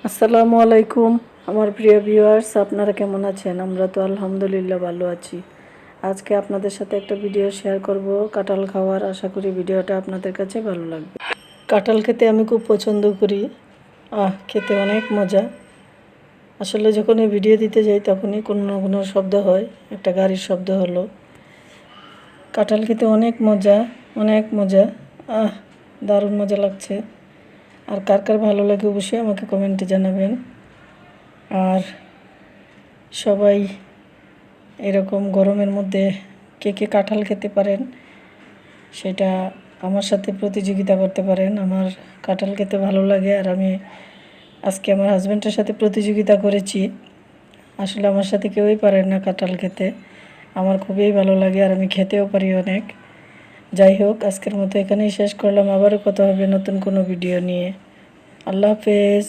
আসসালামু আলাইকুম আমার প্রিয় ভিউয়ার্স, আপনারা কেমন আছেন? আমরা তো আলহামদুলিল্লাহ ভালো আছি। আজকে আপনাদের সাথে একটা ভিডিও শেয়ার করব কাঁঠাল খাওয়ার। আশা করি ভিডিওটা আপনাদের কাছে ভালো লাগবে। কাঁঠাল খেতে আমি খুব পছন্দ করি। খেতে অনেক মজা। আসলে যখন এই ভিডিও দিতে যাই তখনই কোনো না কোনো শব্দ হয়, একটা গাড়ির শব্দ হলো। কাঁঠাল খেতে অনেক মজা, অনেক মজা। দারুণ মজা লাগছে। আর কার কার ভালো লাগে অবশ্যই আমাকে কমেন্টে জানাবেন। আর সবাই এরকম গরমের মধ্যে কে কে কাঁঠাল খেতে পারেন সেটা আমার সাথে প্রতিযোগিতা করতে পারেন। আমার কাঁঠাল খেতে ভালো লাগে, আর আমি আজকে আমার হাজব্যান্ডের সাথে প্রতিযোগিতা করেছি। আসলে আমার সাথে কেউই পারে না কাঁঠাল খেতে। আমার খুবই ভালো লাগে, আর আমি খেতেও পারি অনেক। যাই হোক, আজকের মতো এখানেই শেষ করলাম। আবারও কথা হবে নতুন কোনো ভিডিও নিয়ে। আল্লাহ হাফেজ।